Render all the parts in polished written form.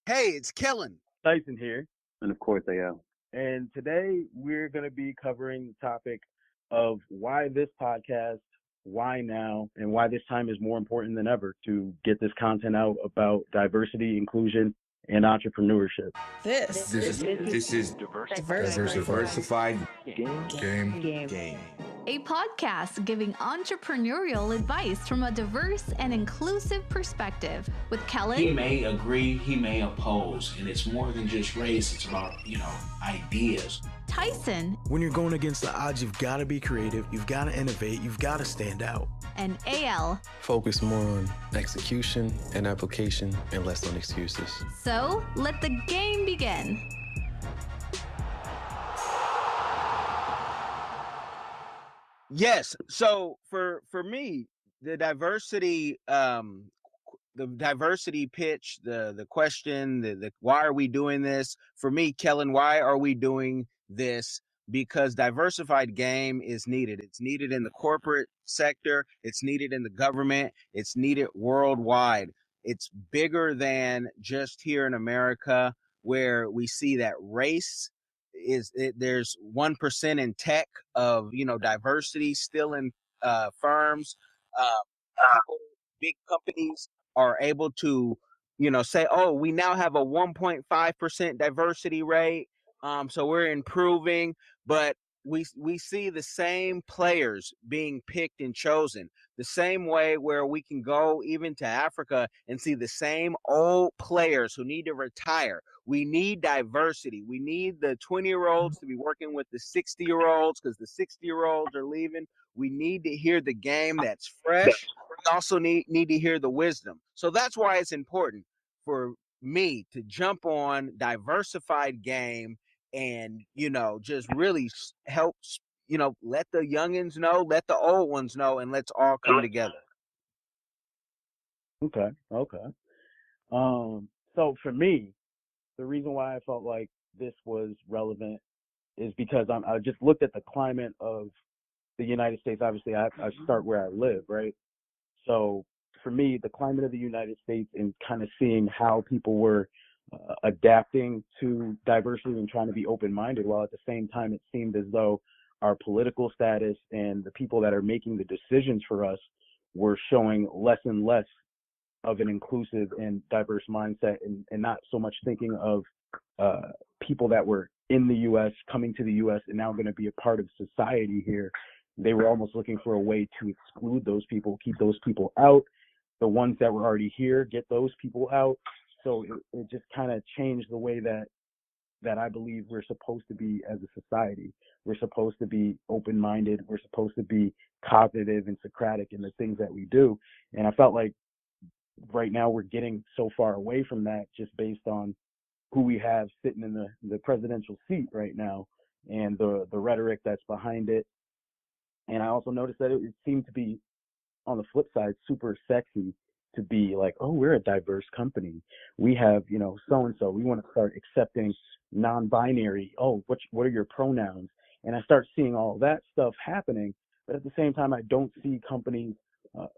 Hey, it's Kellen. Tyson here, And of course they are. and today we're going to be covering the topic of why this podcast, why now, and why this time is more important than ever to get this content out about diversity, inclusion, and entrepreneurship. This This is is this is diversified game. A podcast giving entrepreneurial advice from a diverse and inclusive perspective with He Kellen, may agree, he may oppose, and it's more than just race, it's about, ideas. Tyson, When you're going against the odds, you've got to be creative, you've got to innovate, you've got to stand out. and AL. Focus more on execution and application and less on excuses. So let the game begin. Yes. So for me, the diversity pitch, the question, the why are we doing this? For me, Kellen, why are we doing this? Because diversified game is needed. It's needed in the corporate sector. It's needed in the government. It's needed worldwide. It's bigger than just here in America, where we see that race there's 1% in tech of diversity still in firms. People, big companies are able to say, oh, we now have a 1.5% diversity rate, so we're improving. But we see the same players being picked and chosen the same way, where we can go even to Africa and see the same old players who need to retire. We need diversity. We need the 20-year-olds to be working with the 60-year-olds, because the 60-year-olds are leaving. We need to hear the game that's fresh. We also need to hear the wisdom. So that's why it's important for me to jump on diversified game and just really help let the youngins know, let the old ones know, and let's all come together. Okay. So for me, the reason why I felt like this was relevant is because I just looked at the climate of the United States. Obviously, I start where I live, right? So for me, the climate of the United States and kind of seeing how people were adapting to diversity and trying to be open-minded, while at the same time it seemed as though our political status and the people that are making the decisions for us were showing less and less of an inclusive and diverse mindset, and not so much thinking of people that were in the U.S. coming to the U.S. and now going to be a part of society here. They were almost looking for a way to exclude those people, keep those people out. The ones that were already here, get those people out. So it just kind of changed the way that I believe we're supposed to be as a society. We're supposed to be open-minded. We're supposed to be cognitive and Socratic in the things that we do. And I felt like right now we're getting so far away from that, just based on who we have sitting in the presidential seat right now and the rhetoric that's behind it. And I also noticed that it seemed to be, on the flip side, super sexy to be like, oh, we're a diverse company. We have, so-and-so. We want to start accepting non-binary. Oh, what are your pronouns? And I start seeing all that stuff happening. But at the same time, I don't see companies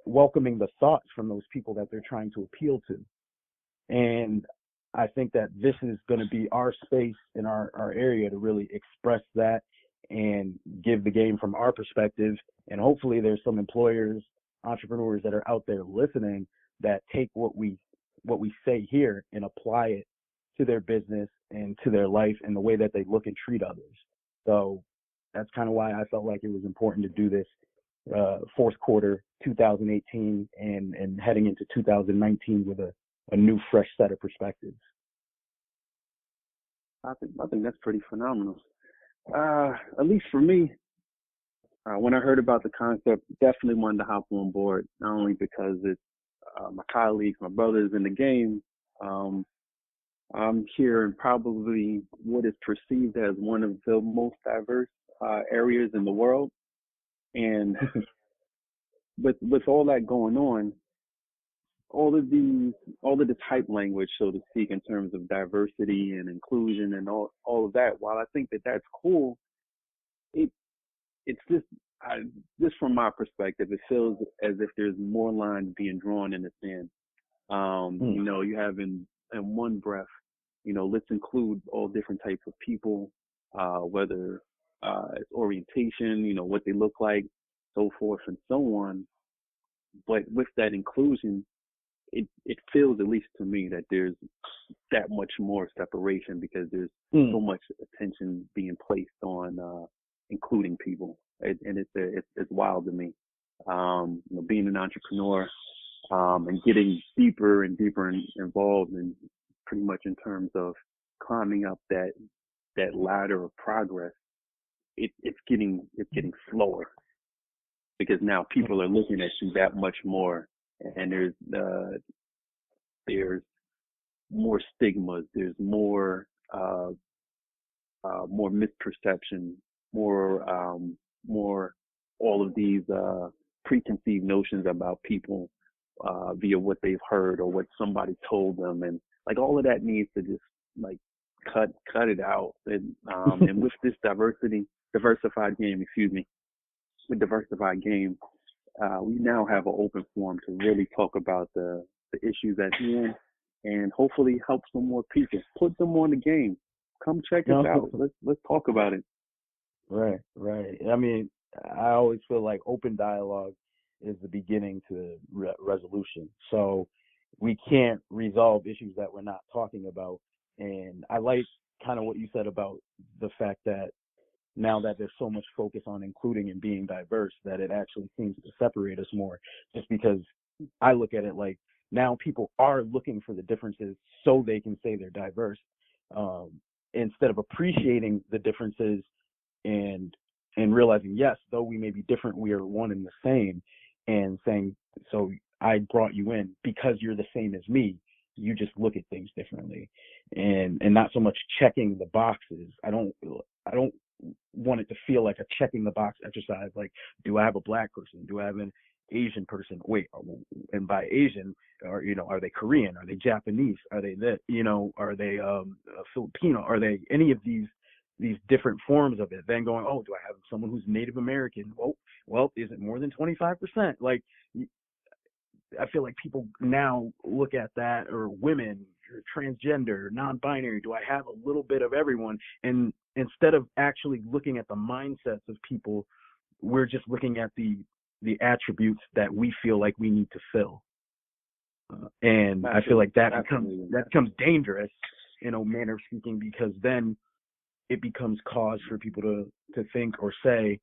welcoming the thoughts from those people that they're trying to appeal to. And I think that this is going to be our space in our area to really express that and give the game from our perspective. And hopefully there's some employers, entrepreneurs that are out there listening that take what we say here and apply it to their business and to their life and the way that they look and treat others. So that's kind of why I felt like it was important to do this fourth quarter 2018 and heading into 2019 with a new fresh set of perspectives. I think that's pretty phenomenal. At least for me, when I heard about the concept, definitely wanted to hop on board. Not only because it's my colleagues, my brothers in the game. I'm here in probably what is perceived as one of the most diverse areas in the world, and with all that going on, all of this hype language, so to speak, in terms of diversity and inclusion and all of that, while I think that that's cool, it's just from my perspective, it feels as if there's more lines being drawn in the sand. You having in one breath, let's include all different types of people, whether it's orientation, what they look like, so forth and so on. But with that inclusion, it feels, at least to me, that there's that much more separation because there's so much attention being placed on including people, and it's wild to me. Being an entrepreneur and getting deeper and deeper involved in pretty much in terms of climbing up that ladder of progress, it's getting slower because now people are looking at you that much more, and there's more stigmas, there's more misperception, more all of these preconceived notions about people via what they've heard or what somebody told them, and like all of that needs to just like cut it out. And with this diversified game, with Diversified Game, we now have an open forum to really talk about the issues at hand and hopefully help some more people. Put them on the game. Come check us out. Let's talk about it. Right. I mean, I always feel like open dialogue is the beginning to resolution. So we can't resolve issues that we're not talking about. And I like kind of what you said about the fact that now that there's so much focus on including and being diverse, that it actually seems to separate us more, just because I look at it like now people are looking for the differences so they can say they're diverse, instead of appreciating the differences and realizing, yes, though we may be different, we are one and the same, and saying, so I brought you in because you're the same as me. You just look at things differently, and not so much checking the boxes. I don't want it to feel like a checking the box exercise. Like, do I have a black person? Do I have an Asian person? Wait, and by Asian, are they Korean? Are they Japanese? Are they that? Are they Filipino? Are they any of these different forms of it? Then going, oh, do I have someone who's Native American? Well, is it more than 25%? Like, I feel like people now look at that, or women, or transgender, non-binary. Do I have a little bit of everyone? And instead of actually looking at the mindsets of people, we're just looking at the attributes that we feel like we need to fill. And I feel like that becomes dangerous in a manner of speaking, because then it becomes cause for people to think or say,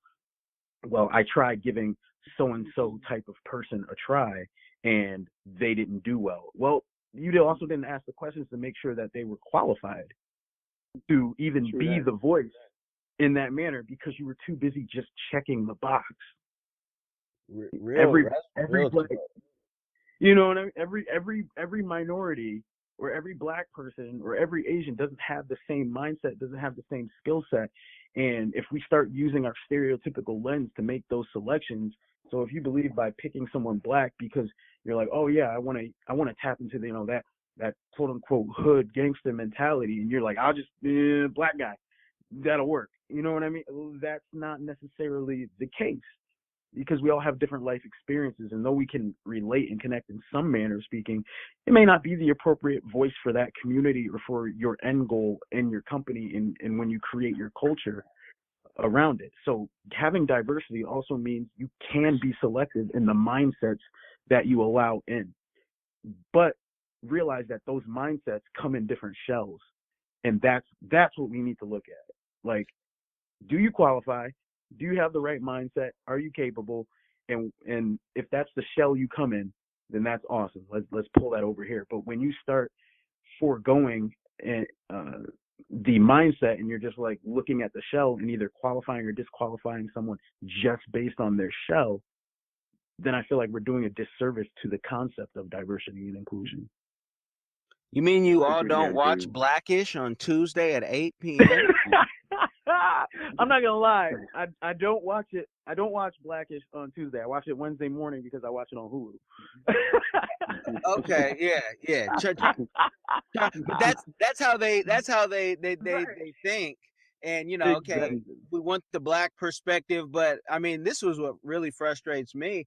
well, I tried giving so-and-so type of person a try and they didn't do well. Well, you also didn't ask the questions to make sure that they were qualified to even be the voice in that manner, because you were too busy just checking the box. Every black, you know what I mean? Every minority or every black person or every Asian doesn't have the same mindset, doesn't have the same skill set. And if we start using our stereotypical lens to make those selections, so if you believe by picking someone black because you're like, oh yeah, I want to tap into that quote unquote hood gangster mentality, and you're like, I'll just black guy, that'll work. You know what I mean? That's not necessarily the case, because we all have different life experiences, and though we can relate and connect in some manner of speaking, it may not be the appropriate voice for that community or for your end goal in your company and when you create your culture around it. So having diversity also means you can be selective in the mindsets that you allow in, but realize that those mindsets come in different shells, and that's what we need to look at. Like, do you qualify? Do you have the right mindset? Are you capable? And if that's the shell you come in, then that's awesome. Let's pull that over here. But when you start foregoing the mindset, and you're just like looking at the shell and either qualifying or disqualifying someone just based on their shell, then I feel like we're doing a disservice to the concept of diversity and inclusion. You mean you all don't watch Blackish on Tuesday at 8 p.m.? I'm not gonna lie. I don't watch it. I don't watch Blackish on Tuesday. I watch it Wednesday morning because I watch it on Hulu. Okay, yeah. But that's how they think. And okay, we want the black perspective, but I mean, this was what really frustrates me.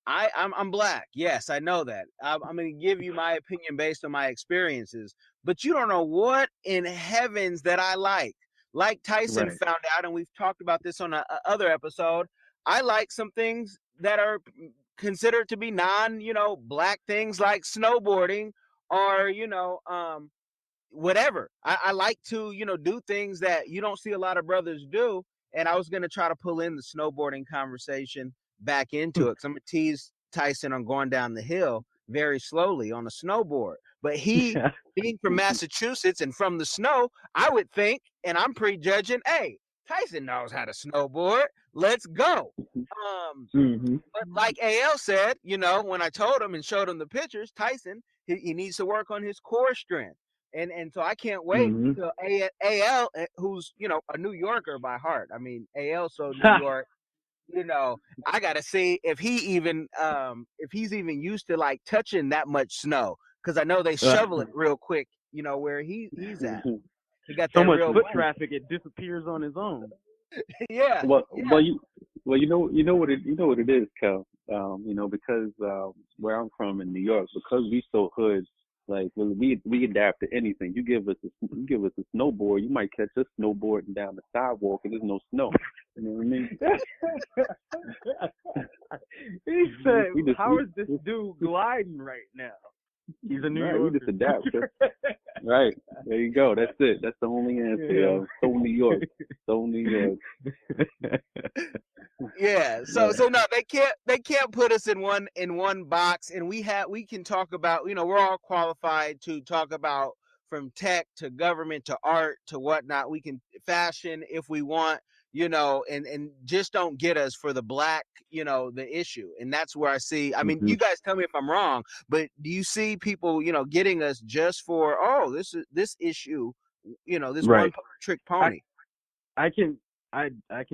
I'm black. Yes, I know that. I'm going to give you my opinion based on my experiences, but you don't know what in heavens that I like. Like Tyson Right. found out, and we've talked about this on a other episode. I like some things that are considered to be black things, like snowboarding, or whatever. I like to, do things that you don't see a lot of brothers do. And I was going to try to pull in the snowboarding conversation back into it, because I'm going to tease Tyson on going down the hill very slowly on a snowboard. But he, Yeah. being from Massachusetts and from the snow, I would think, and I'm prejudging, hey, Tyson knows how to snowboard. Let's go. Mm-hmm. But like AL said, when I told him and showed him the pictures, Tyson, he needs to work on his core strength. And so I can't wait Mm-hmm. till AL, who's, a New Yorker by heart. I mean, AL so New York, I got to see if if he's even used to like touching that much snow. Cause I know they shovel it real quick, where he's at. He got So that much real foot money. traffic, it disappears on his own. Yeah. Well, you know what it is, Kel. Because where I'm from in New York, because we so hood, like we adapt to anything. You give us a snowboard, you might catch us snowboarding down the sidewalk and there's no snow. You know what I mean? He said, "How is this we dude gliding right now?" He's a New right, Yorker. we just adapt. Right. There you go. That's it. That's the only answer, yo. So New York. So New York. Yeah. So no, they can't put us in one box, and we can talk about, we're all qualified to talk about, from tech to government to art to whatnot. We can fashion if we want, and just don't get us for the black, the issue. And that's where I see, I mean, Mm-hmm. you guys tell me if I'm wrong, but do you see people, getting us just for, oh, this issue, this Right. one trick pony? I can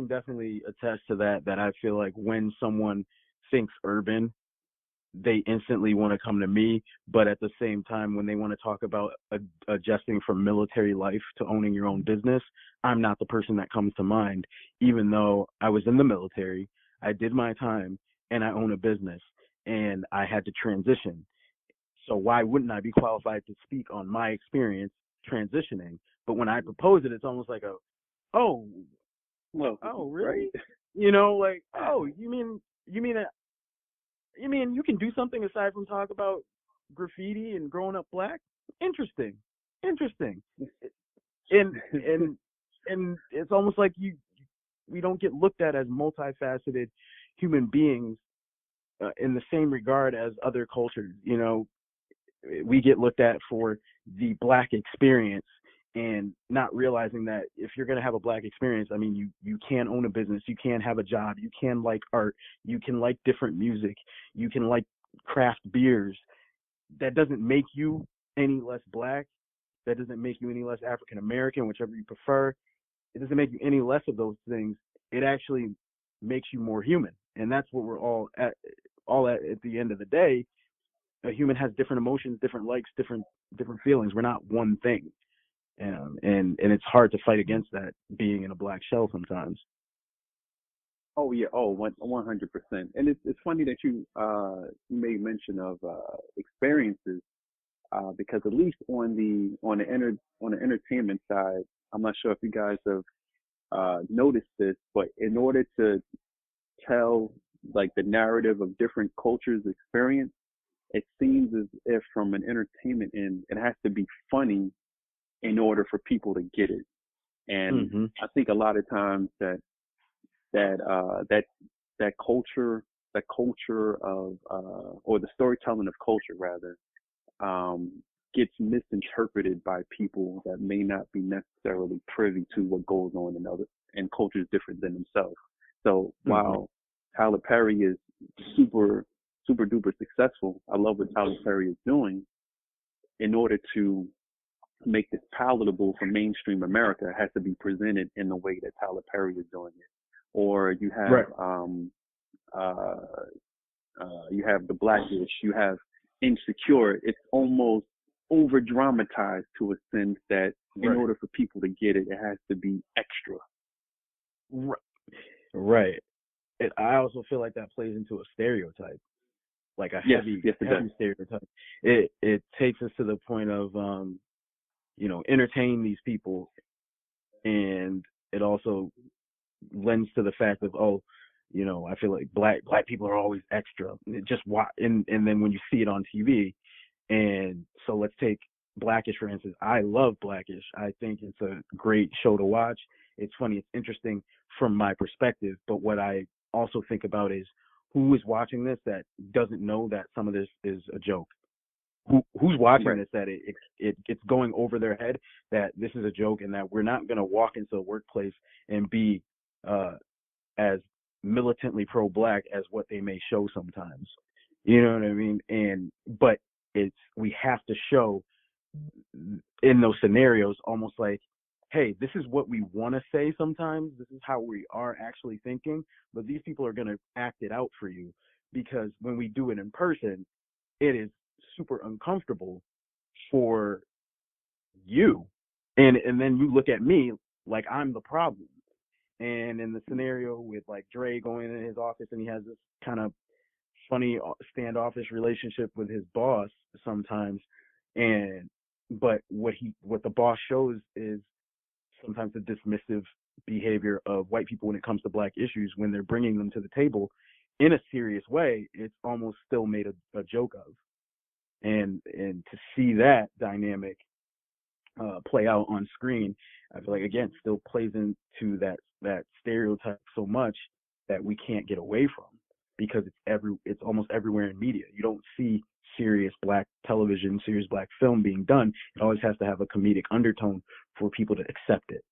definitely attest to that I feel like when someone thinks urban, they instantly want to come to me, but at the same time, when they want to talk about adjusting from military life to owning your own business, I'm not the person that comes to mind, even though I was in the military, I did my time, and I own a business, and I had to transition. So why wouldn't I be qualified to speak on my experience transitioning? But when I propose it, it's almost like oh, Well, really? right. Like, oh, you mean you can do something aside from talk about graffiti and growing up black? Interesting. And it's almost like we don't get looked at as multifaceted human beings in the same regard as other cultures. We get looked at for the black experience, and not realizing that if you're going to have a black experience, I mean, you can own a business, you can have a job, you can like art, you can like different music, you can like craft beers. That doesn't make you any less black. That doesn't make you any less African American, whichever you prefer. It doesn't make you any less of those things. It actually makes you more human, and that's what we're all at the end of the day. A human has different emotions, different likes, different feelings. We're not one thing. And it's hard to fight against that being in a black shell sometimes. Oh yeah, 100%. And it's funny that you made mention of experiences, because at least on the entertainment side, I'm not sure if you guys have noticed this, but in order to tell like the narrative of different cultures' experience, it seems as if from an entertainment end, it has to be funny in order for people to get it. And I think a lot of times that culture, of or the storytelling of culture rather, gets misinterpreted by people that may not be necessarily privy to what goes on in cultures different than themselves. So while Tyler Perry is super duper successful, I love what Tyler Perry is doing. In order to make this palatable for mainstream America, it has to be presented in the way that Tyler Perry is doing it. Or you have you have The Blackish, you have Insecure. It's almost over dramatized to a sense that in order for people to get it, it has to be extra. Right. I also feel like that plays into a stereotype. like a Yes, heavy yes, it does. stereotype. It takes us to the point of entertain these people, and it also lends to the fact of, I feel like black people are always extra. Just watch, and then when you see it on TV, and so let's take Blackish for instance. I love Blackish. I think it's a great show to watch. It's funny. It's interesting from my perspective. But what I also think about is who is watching this that doesn't know that some of this is a joke. Who's watching this that it's going over their head that this is a joke, and that we're not going to walk into the workplace and be as militantly pro-black as what they may show sometimes. You know what I mean? But we have to show in those scenarios almost like, hey, this is what we want to say sometimes. This is how we are actually thinking, but these people are going to act it out for you, because when we do it in person, it is super uncomfortable for you. And then you look at me like I'm the problem. And in the scenario with like Dre going in his office, and he has this kind of funny standoffish relationship with his boss sometimes, but what the boss shows is sometimes the dismissive behavior of white people when it comes to black issues. When they're bringing them to the table in a serious way, it's almost still made a joke of. And to see that dynamic play out on screen, I feel like, again, still plays into that stereotype so much that we can't get away from, because it's almost everywhere in media. You don't see serious black television, serious black film being done. It always has to have a comedic undertone for people to accept it.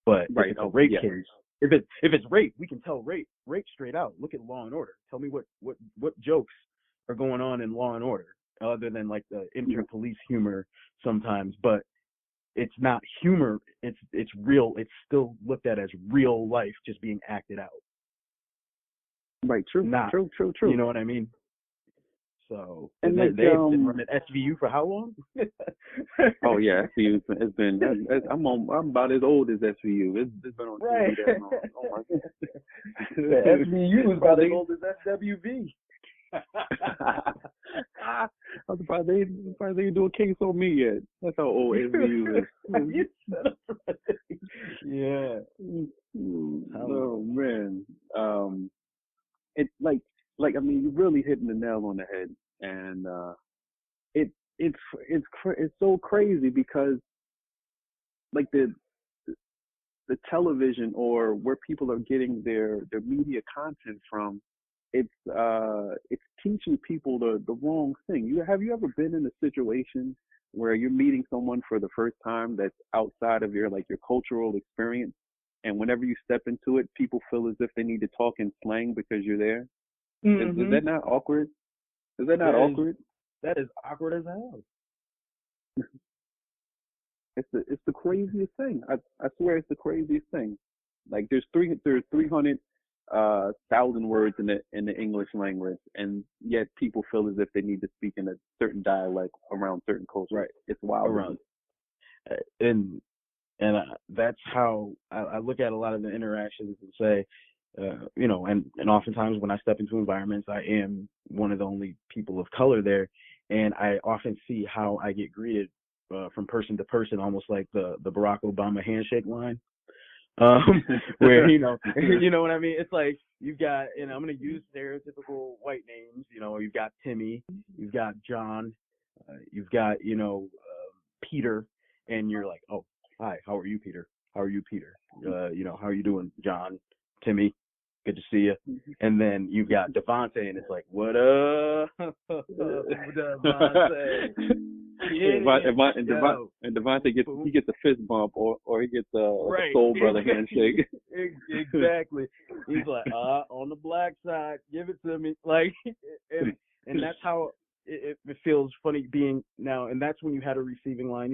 But if it's a rape case, if it's rape, we can tell rape straight out. Look at Law and Order. Tell me what jokes are going on in Law and Order, other than like the inter-police humor sometimes. But it's not humor. It's real. It's still looked at as real life just being acted out. Right. True. True. You know what I mean? So, and they've been running SVU for how long? Oh yeah, SVU has been. I'm about as old as SVU. It's been on TV that long. Oh my God. The SVU is about as old as SWV. I'm surprised they didn't do a case on me yet. That's how old SVU is. Yeah. Oh man. It's like I mean, you're really hitting the nail on the head, and it's so crazy, because like the television, or where people are getting their media content from, it's teaching people the wrong thing. Have you ever been in a situation where you're meeting someone for the first time that's outside of your cultural experience, and whenever you step into it, people feel as if they need to talk in slang because you're there? Mm-hmm. Is that not awkward? Is that not awkward? That is awkward as hell. It's the craziest thing. I swear it's the craziest thing. Like there's 300,000 words in the English language, and yet people feel as if they need to speak in a certain dialect around certain cultures. Right. It's wild. Around. And that's how I look at a lot of the interactions and say, and oftentimes when I step into environments, I am one of the only people of color there, and I often see how I get greeted from person to person, almost like the Barack Obama handshake line, where you know what I mean. It's like you've got, and I'm going to use stereotypical white names. You've got Timmy, you've got John, you've got Peter, and you're like, oh, hi, how are you, Peter? How are you, Peter? How are you doing, John? Timmy, good to see you. And then you've got Devontae, and it's like, what up, Devontae? And Devontae gets a fist bump, or he gets a soul brother handshake. Exactly. He's like, on the black side, give it to me. Like, and that's how it feels funny being now. And that's when you had a receiving line,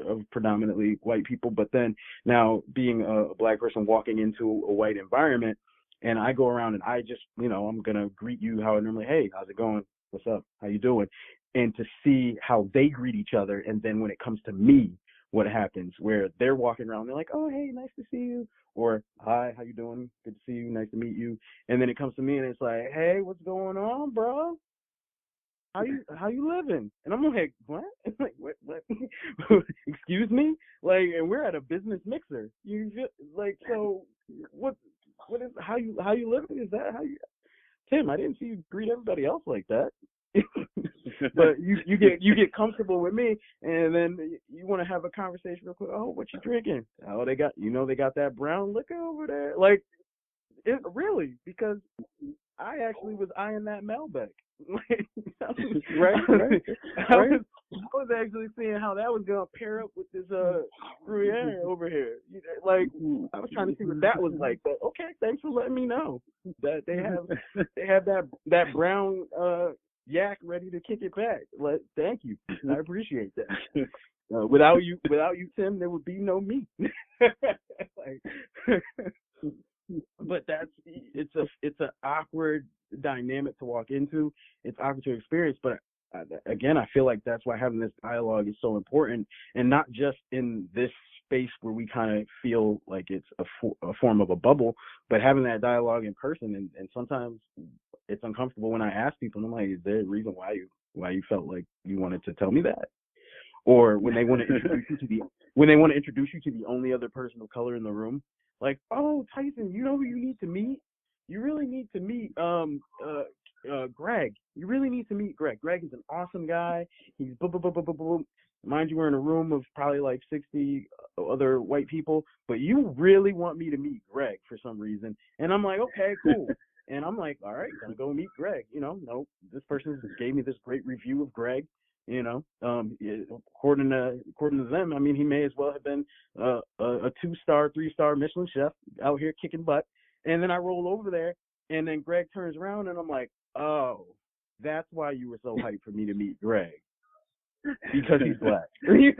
of predominantly white people. But then now being a black person walking into a white environment, and I go around and I just, I'm going to greet you how I normally, hey, how's it going? What's up? How you doing? And to see how they greet each other. And then when it comes to me, what happens, where they're walking around, they're like, oh, hey, nice to see you, or hi, how you doing? Good to see you, nice to meet you. And then it comes to me and it's like, hey, what's going on, bro? How you living? And I'm like, what? Like, what? Excuse me? Like, and we're at a business mixer. You just, like, so what is how you living? Is that how you? Tim, I didn't see you greet everybody else like that. But you get comfortable with me, and then you want to have a conversation real quick. Oh, what you drinking? Oh, they got that brown liquor over there. Like, it really, because I actually was eyeing that Malbec. Right. I was actually seeing how that was gonna pair up with this Gruyere over here. Like, I was trying to see what that was like. But okay, thanks for letting me know that they have that brown yak ready to kick it back. Like, thank you, I appreciate that. Without you, Tim, there would be no me. Like, but it's an awkward dynamic to walk into. It's awkward to experience, but again, I feel like that's why having this dialogue is so important, and not just in this space where we kind of feel like it's a form of a bubble, but having that dialogue in person. And sometimes it's uncomfortable when I ask people, and I'm like, is there a reason why you felt like you wanted to tell me that? Or when they want to introduce you to the only other person of color in the room, like, oh, Tyson, you know who you need to meet? You really need to meet Greg. You really need to meet Greg. Greg is an awesome guy. He's boom, boom, boom, boom, boom, boom. Mind you, we're in a room of probably like 60 other white people, but you really want me to meet Greg for some reason. And I'm like, okay, cool. And I'm like, all right, gonna go meet Greg. No, this person gave me this great review of Greg. According to them, I mean, he may as well have been a 2-star, 3-star Michelin chef out here kicking butt. And then I roll over there, and then Greg turns around, and I'm like, oh, that's why you were so hyped for me to meet Greg, because he's black. you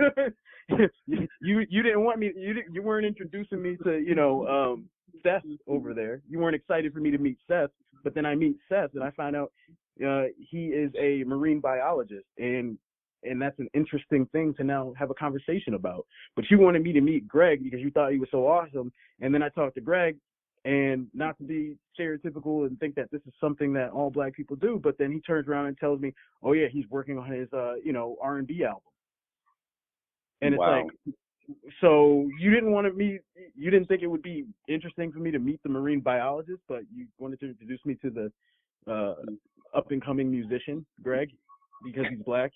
didn't want me. You weren't introducing me to Seth over there. You weren't excited for me to meet Seth, but then I meet Seth, and I find out he is a marine biologist, and that's an interesting thing to now have a conversation about. But you wanted me to meet Greg because you thought he was so awesome, and then I talked to Greg, and not to be stereotypical and think that this is something that all black people do, but then he turns around and tells me, oh yeah, he's working on his R&B album. And it's wow. like, so you didn't think it would be interesting for me to meet the marine biologist, but you wanted to introduce me to the up and coming musician, Greg, because he's black.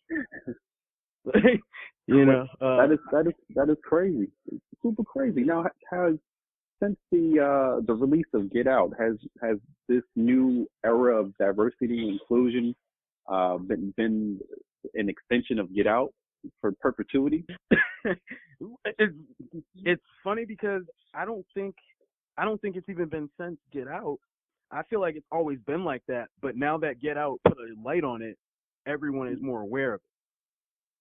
That is crazy. It's super crazy. Now, since the release of Get Out, has this new era of diversity and inclusion been an extension of Get Out for perpetuity? It's funny because I don't think it's even been since Get Out. I feel like it's always been like that, but now that Get Out put a light on it, everyone is more aware of it.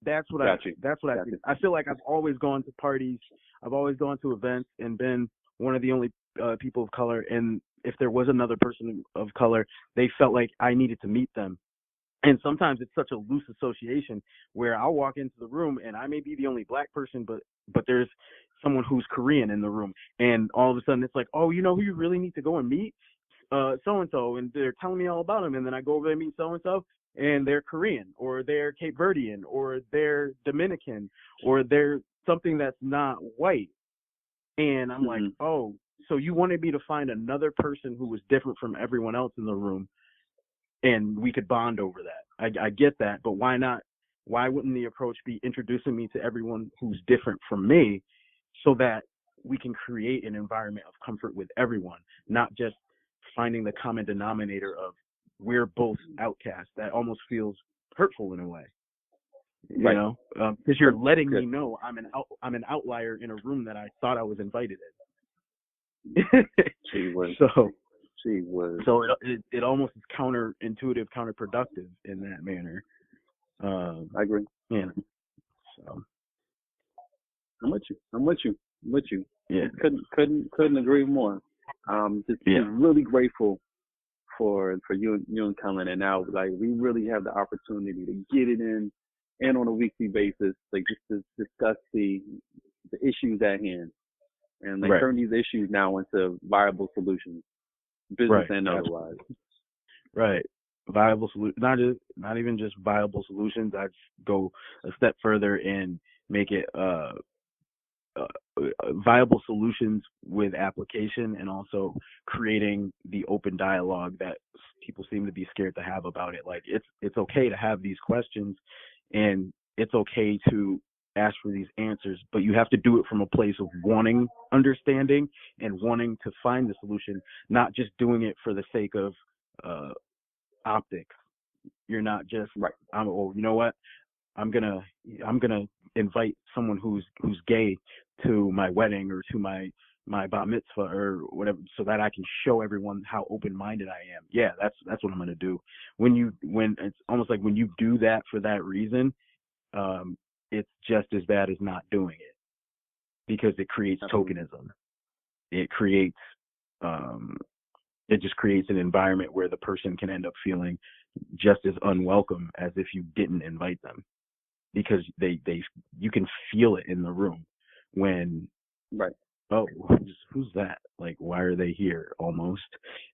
That's what I think. I feel like I've always gone to parties, I've always gone to events and been one of the only people of color, and if there was another person of color, they felt like I needed to meet them. And sometimes it's such a loose association where I'll walk into the room and I may be the only black person, but there's someone who's Korean in the room, and all of a sudden it's like, oh, you know who you really need to go and meet? So-and-so, and they're telling me all about him, and then I go over there and meet so-and-so, and they're Korean, or they're Cape Verdean, or they're Dominican, or they're something that's not white. And I'm like, oh, so you wanted me to find another person who was different from everyone else in the room, and we could bond over that. I get that, but why not? Why wouldn't the approach be introducing me to everyone who's different from me so that we can create an environment of comfort with everyone, not just finding the common denominator of we're both outcasts? That almost feels hurtful in a way, right. Because you're letting me know I'm an outlier in a room that I thought I was invited in. So it almost is counterintuitive, counterproductive in that manner. I agree. Yeah. So I'm with you. Yeah. Couldn't agree more. Just really grateful for you and Kellen, and now like we really have the opportunity to get it in and on a weekly basis, like just to discuss the issues at hand and like turn these issues now into viable solutions, business and otherwise. Right. Viable solution, not even just viable solutions. I'd go a step further and make it viable solutions with application, and also creating the open dialogue that people seem to be scared to have about it. Like it's okay to have these questions, and it's okay to ask for these answers, but you have to do it from a place of wanting understanding and wanting to find the solution, not just doing it for the sake of optics. You're not just you know what, I'm gonna invite someone who's gay to my wedding or to my bat mitzvah or whatever, so that I can show everyone how open-minded I am. Yeah, that's what I'm gonna do. When it's almost like when you do that for that reason, it's just as bad as not doing it, because it creates tokenism. It creates it just creates an environment where the person can end up feeling just as unwelcome as if you didn't invite them, because you can feel it in the room when oh, who's that, like, why are they here, almost.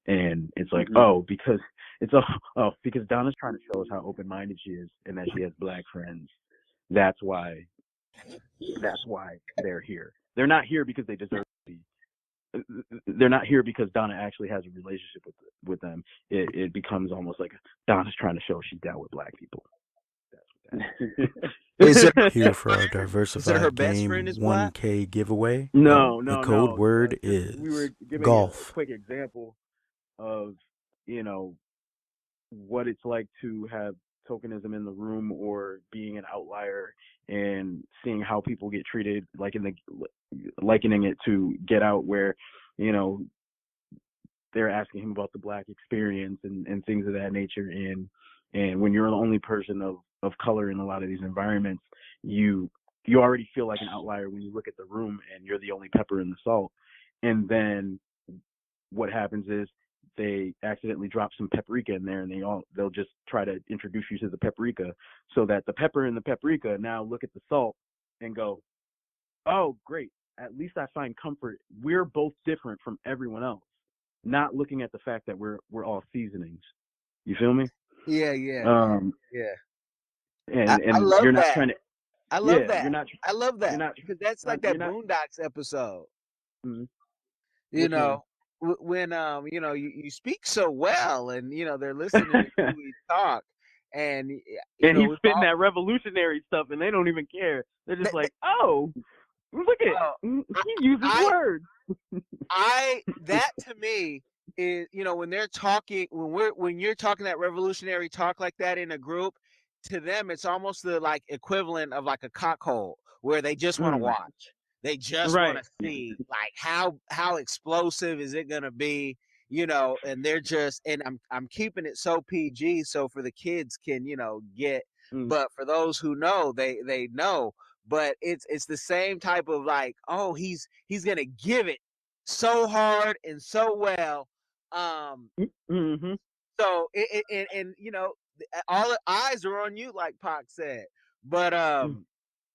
And it's like because because Donna's trying to show us how open-minded she is and that she has black friends. That's why they're here. They're not here because they deserve to be. They're not here because Donna actually has a relationship with them. It becomes almost like Donna's trying to show she's down with black people. Is it here for our Diversified Game 1K giveaway? No. The code word is we were giving golf. a quick example of what it's like to have tokenism in the room or being an outlier, and seeing how people get treated, like likening it to Get Out, where they're asking him about the black experience and things of that nature. And when you're the only person of color in a lot of these environments, you already feel like an outlier when you look at the room and you're the only pepper in the salt. And then what happens is they accidentally drop some paprika in there, and they'll just try to introduce you to the paprika, so that the pepper and the paprika now look at the salt and go, oh, great, at least I find comfort. We're both different from everyone else, not looking at the fact that we're all seasonings. You feel me? Yeah. And I love you're not that. trying to. I love that. You're not. I love that, you're not, because that's like that Boondocks episode. Mhm. When you speak so well, and they're listening to you talk, and and he's spitting that revolutionary stuff, and they don't even care. They're just like, oh, look at he uses words. That to me is, when they're talking, when you're talking that revolutionary talk like that in a group, to them it's almost the like equivalent of like a cockhole, where they just want to watch. They just want to see, like, how explosive is it gonna be, and they're just, and I'm keeping it so PG, so for the kids can get, but for those who know, they know. But it's the same type of like, oh, he's gonna give it so hard and so well. So and all the eyes are on you, like Pac said. But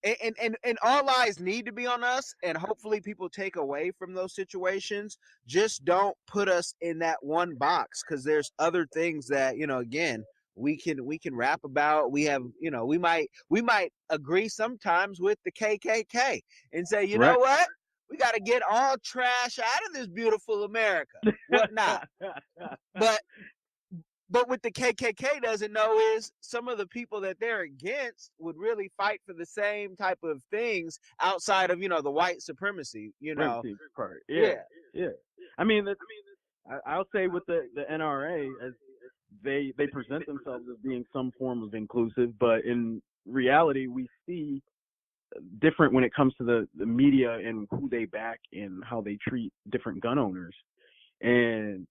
and all eyes need to be on us, and hopefully people take away from those situations. Just don't put us in that one box, because there's other things that again, we can rap about. We have we might agree sometimes with the KKK and say, you know what, we got to get all trash out of this beautiful America, whatnot. But what the KKK doesn't know is some of the people that they're against would really fight for the same type of things outside of the white supremacy. Part. Yeah. I mean, I'll say with the NRA, as they present themselves as being some form of inclusive, but in reality, we see different when it comes to the media and who they back and how they treat different gun owners. And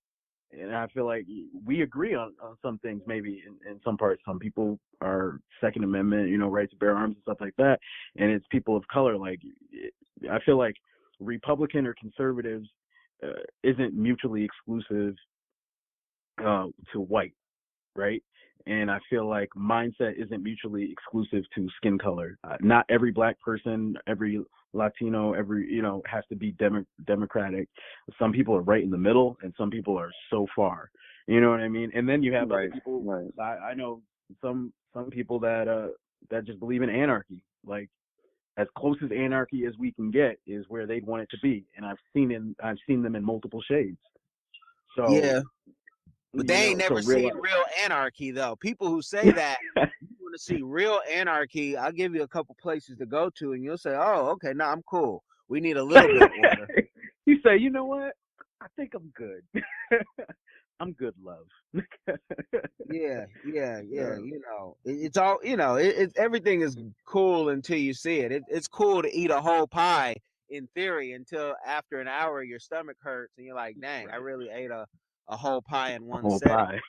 I feel like we agree on some things, maybe in some parts. Some people are Second Amendment, right to bear arms and stuff like that. And it's people of color. Like, I feel like Republican or conservatives isn't mutually exclusive to white, right? And I feel like mindset isn't mutually exclusive to skin color. Not every black person, every Latino, has to be democratic. Some people are right in the middle, and some people are so far. You know what I mean? And then you have other people. Right. I know some people that just believe in anarchy. Like, as close as anarchy as we can get is where they'd want it to be. And I've seen them in multiple shades. So yeah. But they ain't never seen real anarchy, though. People who say that, you want to see real anarchy, I'll give you a couple places to go to, and you'll say, oh, okay, no, I'm cool. We need a little bit of order. You say, you know what? I think I'm good. I'm good, love. Yeah. You know, it's all, everything is cool until you see it. It's cool to eat a whole pie in theory until after an hour your stomach hurts and you're like, dang, I really ate a whole pie in one setting. Pie.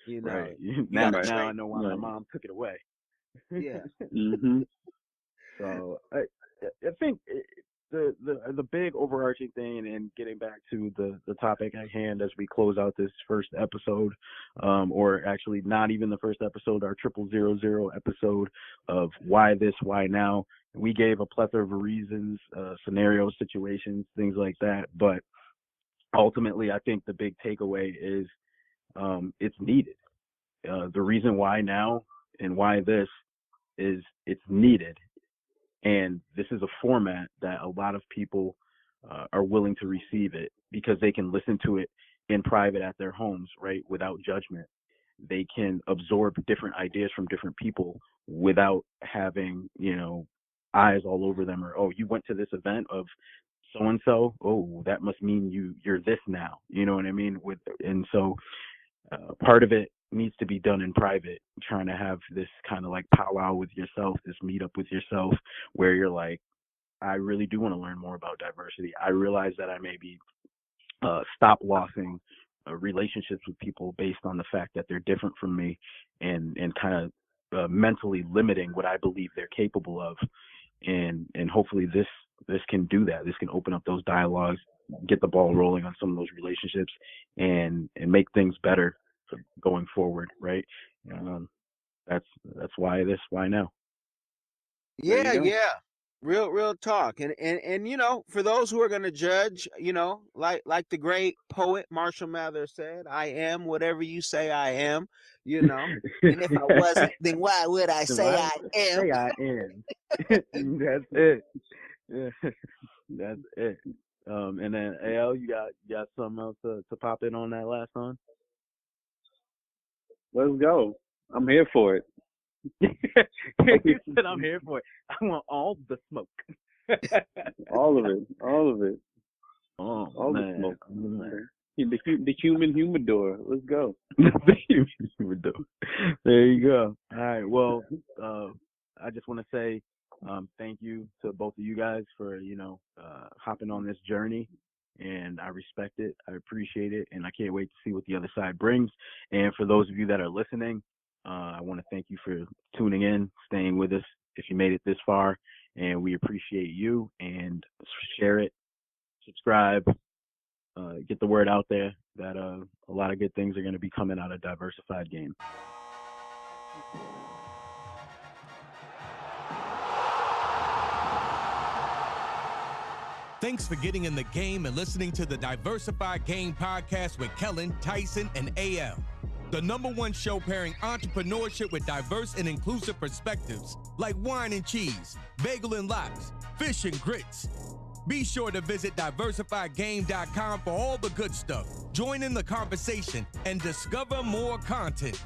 You know, right. Now I know why my mom took it away. Yeah. Mm-hmm. So I think the big overarching thing, and getting back to the topic at hand as we close out this first episode, or actually not even the first episode, our 0000 episode of Why This, Why Now. We gave a plethora of reasons, scenarios, situations, things like that. But ultimately, I think the big takeaway is it's needed. The reason why now and why this is it's needed. And this is a format that a lot of people are willing to receive it because they can listen to it in private at their homes, right, without judgment. They can absorb different ideas from different people without having, eyes all over them, or, oh, you went to this event of so-and-so, oh, that must mean you're this now, you know what I mean? And so part of it needs to be done in private, trying to have this kind of like powwow with yourself, this meetup with yourself, where you're like, I really do want to learn more about diversity. I realize that I may be stop lossing relationships with people based on the fact that they're different from me, and kind of mentally limiting what I believe they're capable of. And hopefully this can do that. This can open up those dialogues, get the ball rolling on some of those relationships, and make things better going forward, right? That's why now. Yeah. Real talk. And for those who are going to judge, like the great poet Marshall Mathers said, I am whatever you say I am, and if I wasn't, then why would I say I am? Say I am. That's it. That's it. And then AL, you got something else to pop in on that last one? Let's go. I'm here for it. You said I'm here for it. I want all the smoke. All of it. Oh, all man. The smoke. Man. The human humidor. Let's go. The human humidor. There you go. All right. Well, I just want to say thank you to both of you guys for hopping on this journey. And I respect it. I appreciate it. And I can't wait to see what the other side brings. And for those of you that are listening, I want to thank you for tuning in, staying with us if you made it this far. And we appreciate you. And share it, subscribe, get the word out there that a lot of good things are going to be coming out of Diversified Game. Thanks for getting in the game and listening to the Diversified Game podcast with Kellen, Tyson, and AL. The #1 show pairing entrepreneurship with diverse and inclusive perspectives like wine and cheese, bagel and lox, fish and grits. Be sure to visit diversifiedgame.com for all the good stuff. Join in the conversation and discover more content.